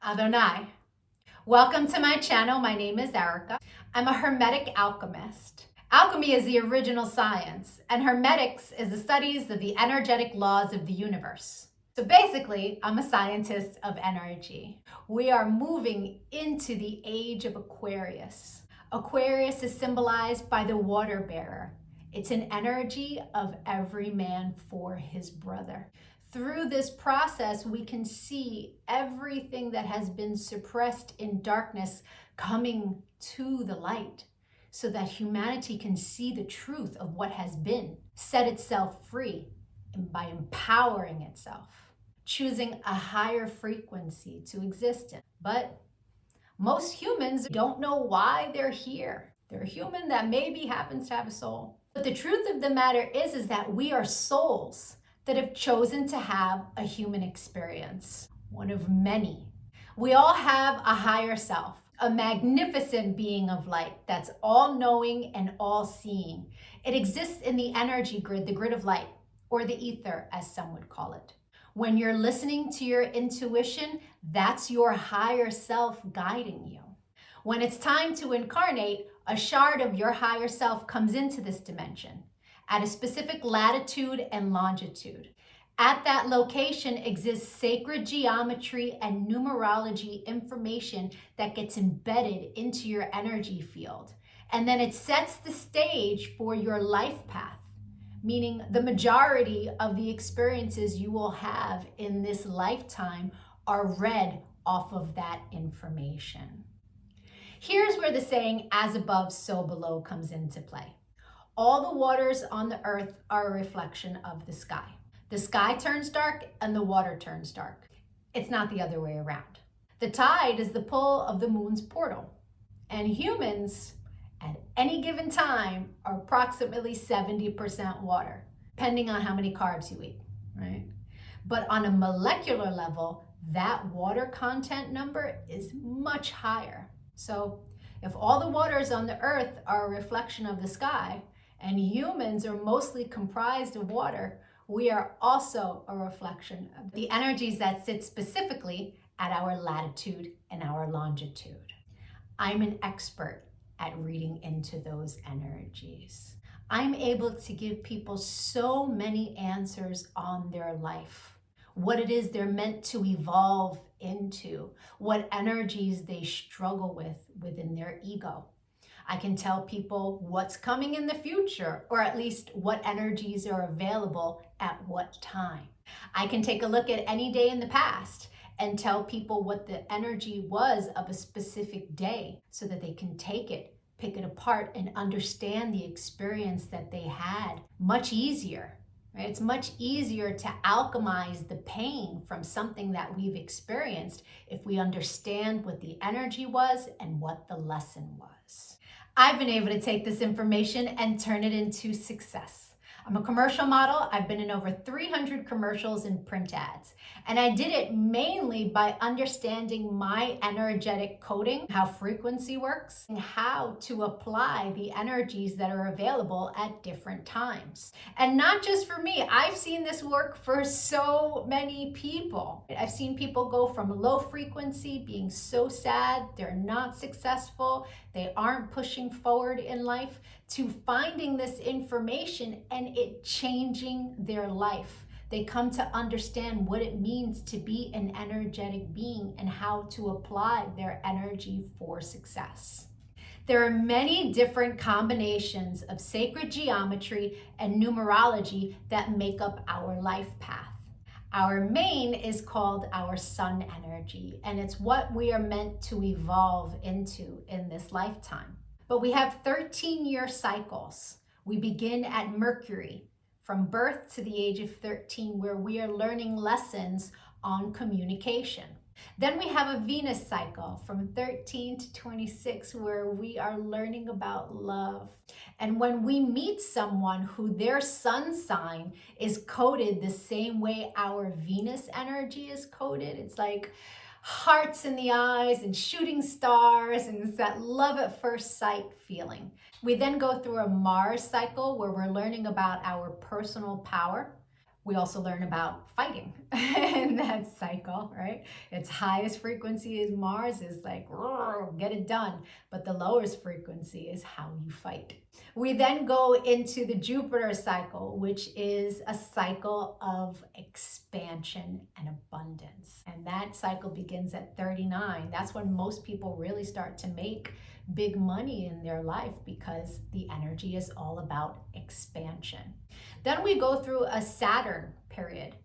Adonai. Welcome to my channel. My name is Erica. I'm a Hermetic alchemist. Alchemy is the original science, and Hermetics is the studies of the energetic laws of the universe. So basically, I'm a scientist of energy. We are moving into the age of Aquarius. Aquarius is symbolized by the water bearer. It's an energy of every man for his brother. Through this process, we can see everything that has been suppressed in darkness coming to the light so that humanity can see the truth of what has been, set itself free, and by empowering itself, choosing a higher frequency to exist in. But most humans don't know why they're here. They're a human that maybe happens to have a soul. But the truth of the matter is that we are souls that have chosen to have a human experience, one of many. We all have a higher self, a magnificent being of light that's all-knowing and all-seeing. It exists in the energy grid, the grid of light, or the ether, as some would call it. When you're listening to your intuition, that's your higher self guiding you. When it's time to incarnate, a shard of your higher self comes into this dimension at a specific latitude and longitude. At that location exists sacred geometry and numerology information that gets embedded into your energy field. And then it sets the stage for your life path, meaning the majority of the experiences you will have in this lifetime are read off of that information. Here's where the saying, as above, so below, comes into play. All the waters on the earth are a reflection of the sky. The sky turns dark and the water turns dark. It's not the other way around. The tide is the pull of the moon's portal. And humans, at any given time, are approximately 70% water, depending on how many carbs you eat, right? But on a molecular level, that water content number is much higher. So if all the waters on the earth are a reflection of the sky, and humans are mostly comprised of water, we are also a reflection of the energies that sit specifically at our latitude and our longitude. I'm an expert at reading into those energies. I'm able to give people so many answers on their life, what it is they're meant to evolve into, what energies they struggle with within their ego. I can tell people what's coming in the future, or at least what energies are available at what time. I can take a look at any day in the past and tell people what the energy was of a specific day so that they can take it, pick it apart, and understand the experience that they had much easier. Right? It's much easier to alchemize the pain from something that we've experienced if we understand what the energy was and what the lesson was. I've been able to take this information and turn it into success. I'm a commercial model. I've been in over 300 commercials and print ads. And I did it mainly by understanding my energetic coding, how frequency works, and how to apply the energies that are available at different times. And not just for me, I've seen this work for so many people. I've seen people go from low frequency, being so sad, they're not successful, they aren't pushing forward in life, to finding this information and it changing their life. They come to understand what it means to be an energetic being and how to apply their energy for success. There are many different combinations of sacred geometry and numerology that make up our life path. Our main is called our sun energy, and it's what we are meant to evolve into in this lifetime. But we have 13-year cycles. We begin at Mercury, from birth to the age of 13, where we are learning lessons on communication. Then we have a Venus cycle from 13 to 26, where we are learning about love. And when we meet someone who their sun sign is coded the same way our Venus energy is coded, it's like hearts in the eyes and shooting stars, and it's that love at first sight feeling. We then go through a Mars cycle where we're learning about our personal power. We also learn about fighting, and that cycle, right? Its highest frequency is Mars, is like, get it done. But the lowest frequency is how you fight. We then go into the Jupiter cycle, which is a cycle of expansion and abundance. And that cycle begins at 39. That's when most people really start to make big money in their life, because the energy is all about expansion. Then we go through a Saturn period,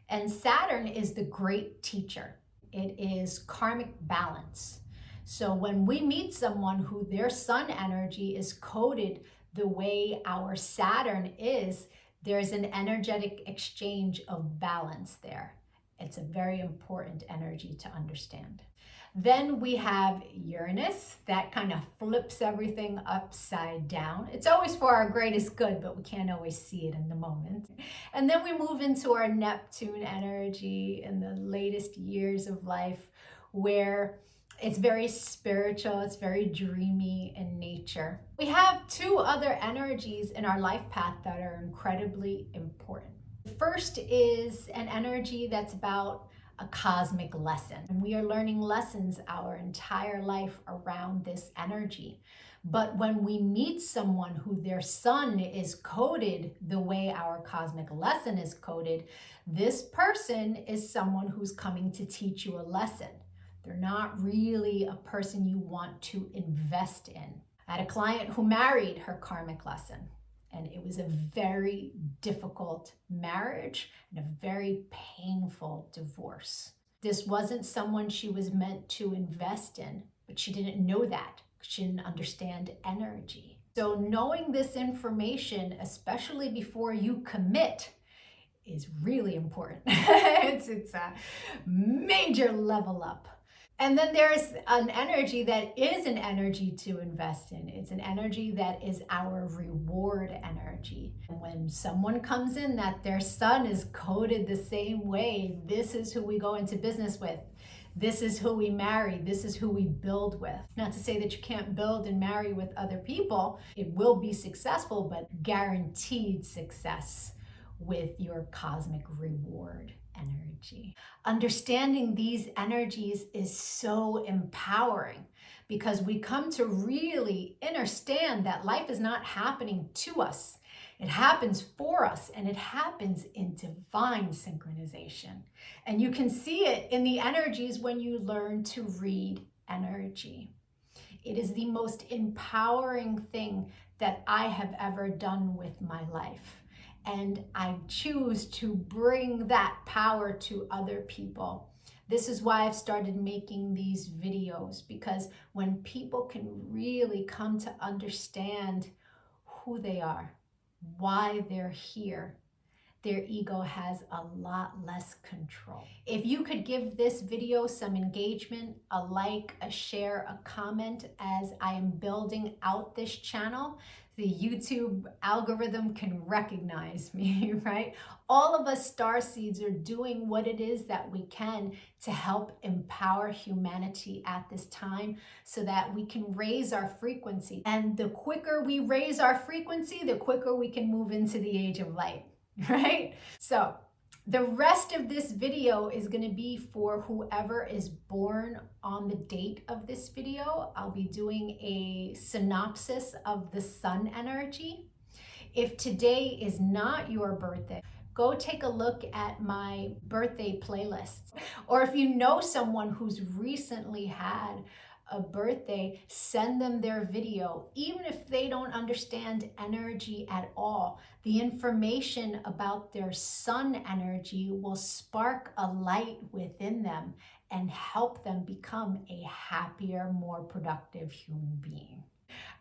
and Saturn is the great teacher. It is karmic balance. So when we meet someone who their sun energy is coded the way our Saturn is, there's an energetic exchange of balance there. It's a very important energy to understand. Then we have Uranus, that kind of flips everything upside down. It's always for our greatest good, but we can't always see it in the moment. And then we move into our Neptune energy in the latest years of life, where it's very spiritual, it's very dreamy in nature. We have two other energies in our life path that are incredibly important. The first is an energy that's about a cosmic lesson. And we are learning lessons our entire life around this energy. But when we meet someone who their sun is coded the way our cosmic lesson is coded, this person is someone who's coming to teach you a lesson. They're not really a person you want to invest in. I had a client who married her karmic lesson, and it was a very difficult marriage and a very painful divorce. This wasn't someone she was meant to invest in, but she didn't know that. She didn't understand energy. So knowing this information, especially before you commit, is really important. It's a major level up. And then there's an energy that is an energy to invest in. It's an energy that is our reward energy. And when someone comes in that their sun is coded the same way, this is who we go into business with. This is who we marry. This is who we build with. Not to say that you can't build and marry with other people. It will be successful, but guaranteed success with your cosmic reward energy. Understanding these energies is so empowering, because we come to really understand that life is not happening to us. It happens for us, and it happens in divine synchronization. And you can see it in the energies when you learn to read energy. It is the most empowering thing that I have ever done with my life. And I choose to bring that power to other people. This is why I've started making these videos, because when people can really come to understand who they are, why they're here, their ego has a lot less control. If you could give this video some engagement, a like, a share, a comment, as I am building out this channel, the YouTube algorithm can recognize me, right? All of us Starseeds are doing what it is that we can to help empower humanity at this time, so that we can raise our frequency. And the quicker we raise our frequency, the quicker we can move into the age of light, right? So the rest of this video is going to be for whoever is born on the date of this video. I'll be doing a synopsis of the sun energy. If today is not your birthday, go take a look at my birthday playlists. Or if you know someone who's recently had a birthday, send them their video. Even if they don't understand energy at all, the information about their sun energy will spark a light within them and help them become a happier, more productive human being.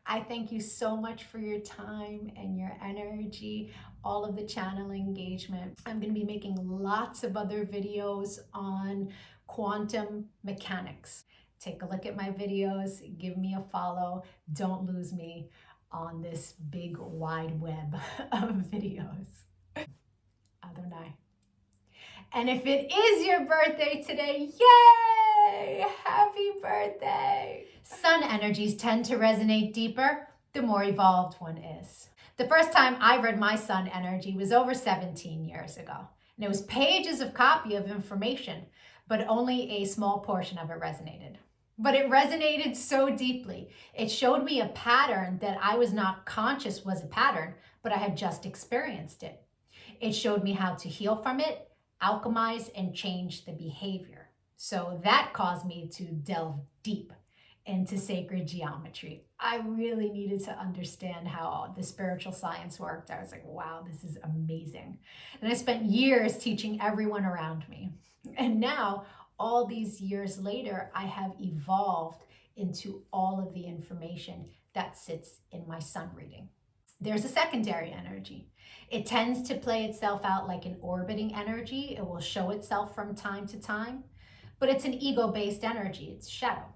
I thank you so much for your time and your energy, all of the channel engagement. I'm going to be making lots of other videos on quantum mechanics. Take a look at my videos, give me a follow. Don't lose me on this big wide web of videos. Adonai. And if it is your birthday today, yay! Happy birthday! Sun energies tend to resonate deeper the more evolved one is. The first time I read my sun energy was over 17 years ago. And it was pages of copy of information, but only a small portion of it resonated. But it resonated so deeply. It showed me a pattern that I was not conscious was a pattern, but I had just experienced it. It showed me how to heal from it, alchemize, and change the behavior. So that caused me to delve deep into sacred geometry. I really needed to understand how the spiritual science worked. I was like, wow, this is amazing. And I spent years teaching everyone around me. And now, all these years later, I have evolved into all of the information that sits in my sun reading. There's a secondary energy. It tends to play itself out like an orbiting energy. It will show itself from time to time, but it's an ego-based energy. It's shadow.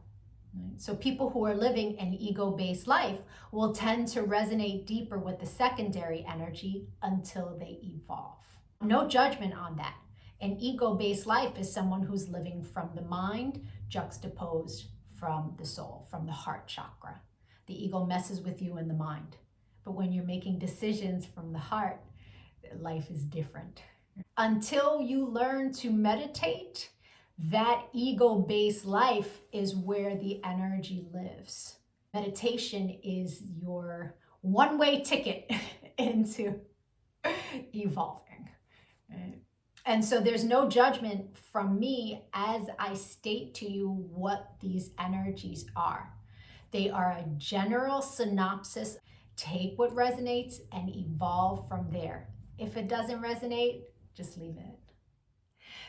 So people who are living an ego-based life will tend to resonate deeper with the secondary energy until they evolve. No judgment on that. An ego-based life is someone who's living from the mind, juxtaposed from the soul, from the heart chakra. The ego messes with you in the mind. But when you're making decisions from the heart, life is different. Until you learn to meditate, that ego-based life is where the energy lives. Meditation is your one-way ticket into evolving. And so there's no judgment from me as I state to you what these energies are. They are a general synopsis. Take what resonates and evolve from there. If it doesn't resonate, just leave it.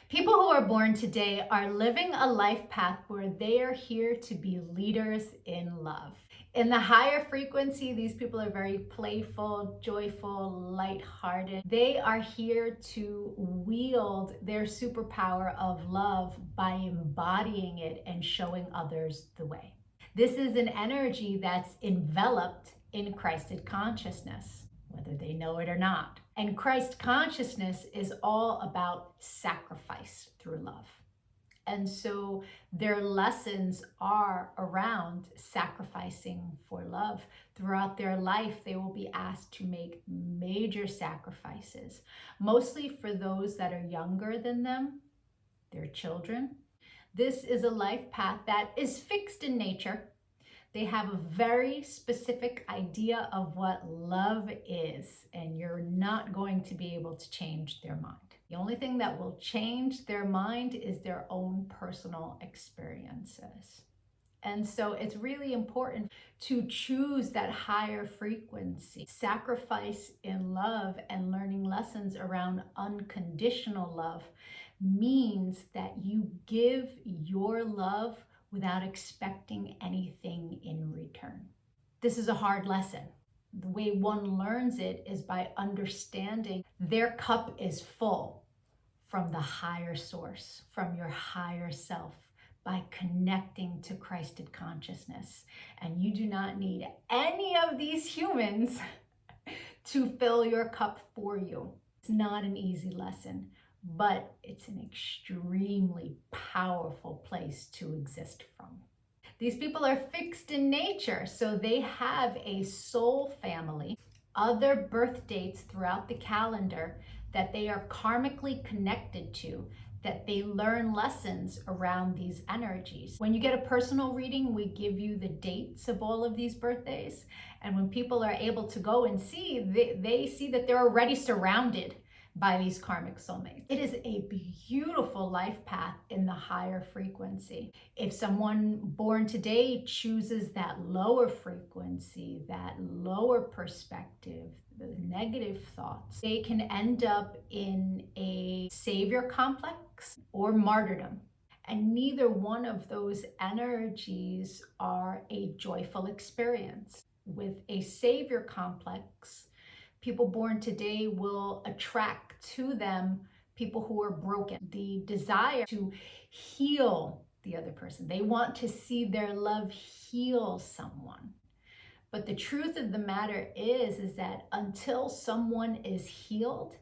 People who are born today are living a life path where they are here to be leaders in love. In the higher frequency, these people are very playful, joyful, lighthearted. They are here to wield their superpower of love by embodying it and showing others the way. This is an energy that's enveloped in Christed consciousness, whether they know it or not. And Christ consciousness is all about sacrifice through love. And so their lessons are around sacrificing for love. Throughout their life, they will be asked to make major sacrifices, mostly for those that are younger than them, their children. This is a life path that is fixed in nature. They have a very specific idea of what love is, and you're not going to be able to change their mind. The only thing that will change their mind is their own personal experiences. And so it's really important to choose that higher frequency. Sacrifice in love and learning lessons around unconditional love means that you give your love without expecting anything in return. This is a hard lesson. The way one learns it is by understanding their cup is full from the higher source, from your higher self, by connecting to Christed consciousness. And you do not need any of these humans to fill your cup for you. It's not an easy lesson, but it's an extremely powerful place to exist from. These people are fixed in nature, so they have a soul family, other birth dates throughout the calendar that they are karmically connected to, that they learn lessons around these energies. When you get a personal reading, we give you the dates of all of these birthdays. And when people are able to go and see, they see that they're already surrounded by these karmic soulmates. It is a beautiful life path in the higher frequency. If someone born today chooses that lower frequency, that lower perspective, the negative thoughts, they can end up in a savior complex or martyrdom. And neither one of those energies are a joyful experience. With a savior complex, people born today will attract to them people who are broken. The desire to heal the other person. They want to see their love heal someone. But the truth of the matter is that until someone is healed,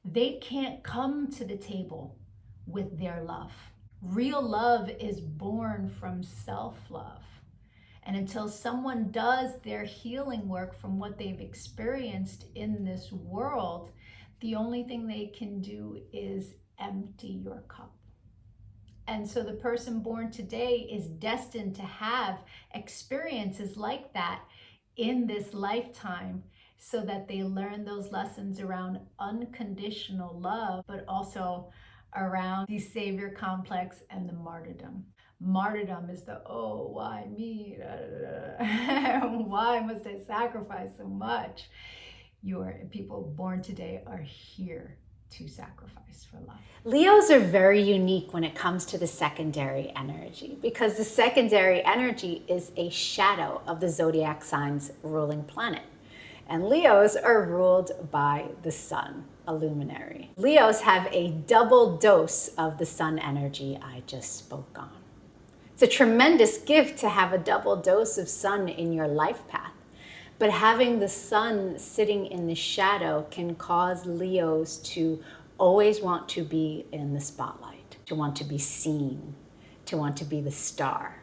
they can't come to the table with their love. Real love is born from self-love. And until someone does their healing work from what they've experienced in this world, The only thing they can do is empty your cup. And so the person born today is destined to have experiences like that in this lifetime, so that they learn those lessons around unconditional love, but also around the savior complex and the martyrdom. Martyrdom is the, oh, why me? Why must I sacrifice so much? Your people born today are here to sacrifice for love. Leos are very unique when it comes to the secondary energy, because the secondary energy is a shadow of the zodiac sign's ruling planet. And Leos are ruled by the sun, a luminary. Leos have a double dose of the sun energy I just spoke on. It's a tremendous gift to have a double dose of sun in your life path. But having the sun sitting in the shadow can cause Leos to always want to be in the spotlight, to want to be seen, to want to be the star.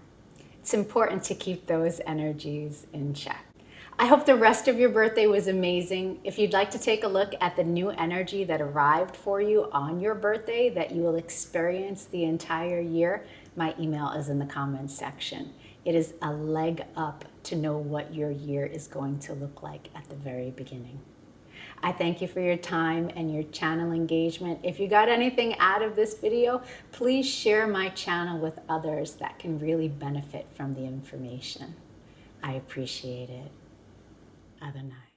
It's important to keep those energies in check. I hope the rest of your birthday was amazing. If you'd like to take a look at the new energy that arrived for you on your birthday that you will experience the entire year, my email is in the comments section. It is a leg up to know what your year is going to look like at the very beginning. I thank you for your time and your channel engagement. If you got anything out of this video, please share my channel with others that can really benefit from the information. I appreciate it. Adonai.